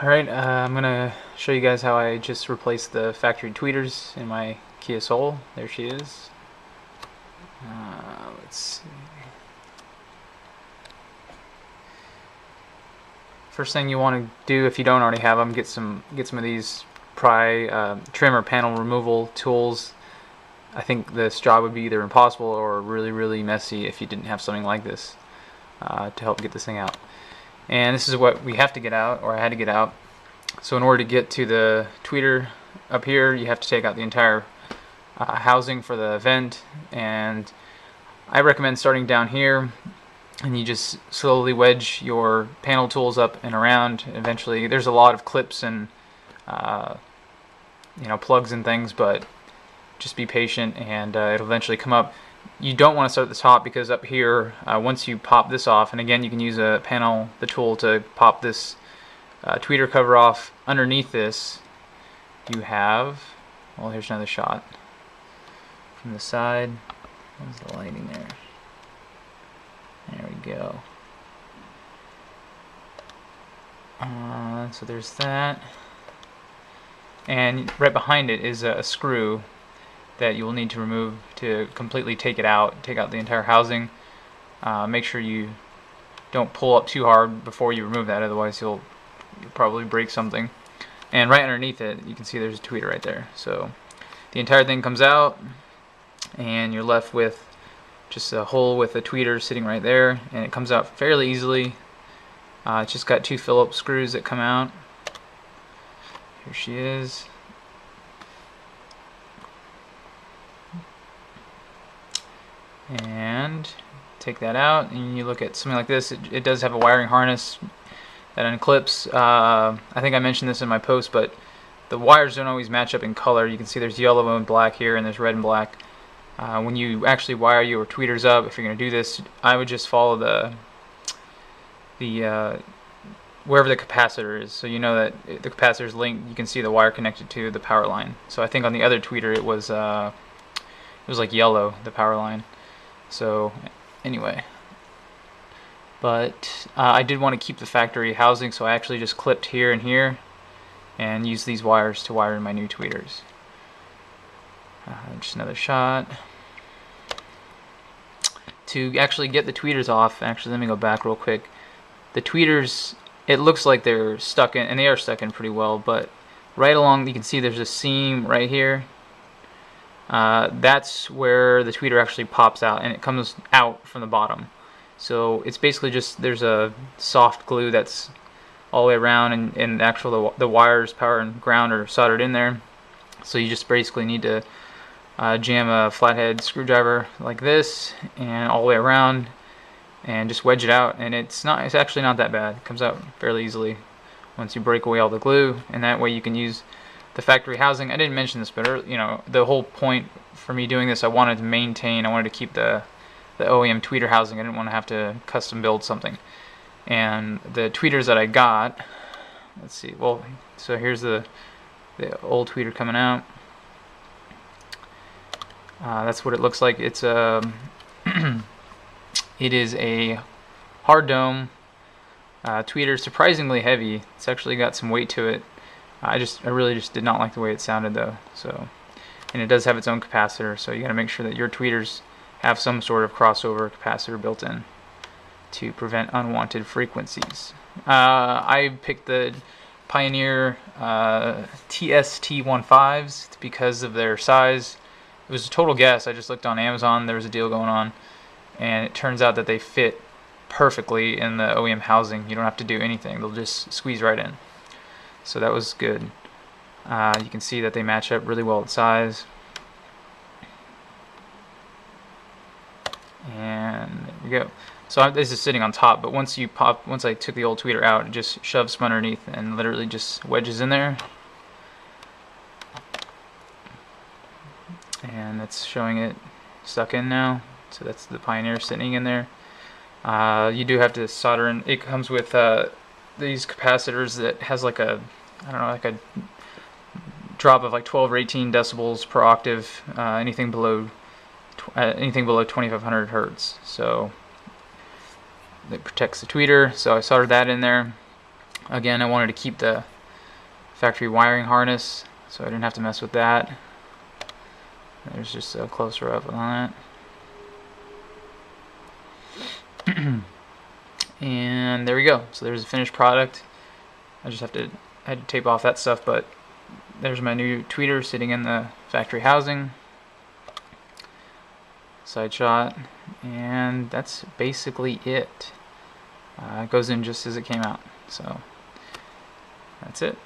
Alright, I'm gonna show you guys how I just replaced the factory tweeters in my Kia Soul. There she is. Let's see. First thing you want to do, if you don't already have them, get some of these trim or panel removal tools. I think this job would be either impossible or really messy if you didn't have something like this to help get this thing out. And this is what we have to get out, or I had to get out. So in order to get to the tweeter up here, you have to take out the entire housing for the vent, and I recommend starting down here, and you just slowly wedge your panel tools up and around. Eventually, there's a lot of clips and plugs and things, but just be patient and it'll eventually come up. You don't want to start at the top, because up here, once you pop this off, and again you can use the tool to pop this tweeter cover off. Underneath this you have, well, here's another shot from the side. Where's the lighting there? There we go. So there's that, and right behind it is a screw that you will need to remove to completely take out the entire housing. Make sure you don't pull up too hard before you remove that, otherwise you'll probably break something. And right underneath it, you can see there's a tweeter right there. So the entire thing comes out, and you're left with just a hole with a tweeter sitting right there, and it comes out fairly easily. It's just got two Phillips screws that come out. Here she is. And take that out, and you look at something like this. It does have a wiring harness that unclips. I think I mentioned this in my post, but the wires don't always match up in color. You can see there's yellow and black here, and there's red and black. When you actually wire your tweeters up, if you're going to do this, I would just follow the wherever the capacitor is, so you know that the capacitor is linked. You can see the wire connected to the power line. So I think on the other tweeter it was like yellow, the power line. So anyway, but I did want to keep the factory housing, so I actually just clipped here and here and used these wires to wire in my new tweeters. Just another shot. To actually get the tweeters off, actually let me go back real quick. The tweeters, it looks like they're stuck in, and they are stuck in pretty well, but right along you can see there's a seam right here. That's where the tweeter actually pops out, and it comes out from the bottom. So it's basically just, there's a soft glue that's all the way around, and the wires, power and ground, are soldered in there. So you just basically need to jam a flathead screwdriver like this and all the way around, and just wedge it out, and it's actually not that bad. It comes out fairly easily once you break away all the glue, and that way you can use the factory housing. I didn't mention this, but the whole point for me doing this, I wanted to keep the OEM tweeter housing. I didn't want to have to custom build something. And the tweeters that I got, let's see, well, so here's the old tweeter coming out. That's what it looks like. It's it is a hard dome tweeter, surprisingly heavy. It's actually got some weight to it. I really just did not like the way it sounded though. So, and it does have its own capacitor, so you got to make sure that your tweeters have some sort of crossover capacitor built in to prevent unwanted frequencies. I picked the Pioneer TST15s because of their size. It was a total guess. I just looked on Amazon. There was a deal going on, and it turns out that they fit perfectly in the OEM housing. You don't have to do anything. They'll just squeeze right in. So that was good. You can see that they match up really well with size. And there we go. So this is sitting on top, but once I took the old tweeter out, it just shoves from underneath and literally just wedges in there. And that's showing it stuck in now. So that's the Pioneer sitting in there. You do have to solder in. It comes with these capacitors that has like a drop of like 12 or 18 decibels per octave, anything below 2500 hertz. So that protects the tweeter. So I soldered that in there. Again, I wanted to keep the factory wiring harness, so I didn't have to mess with that. There's just a closer up on that. And there we go. So there's a finished product. I had to tape off that stuff, but there's my new tweeter sitting in the factory housing. Side shot, and that's basically it. It goes in just as it came out, so that's it.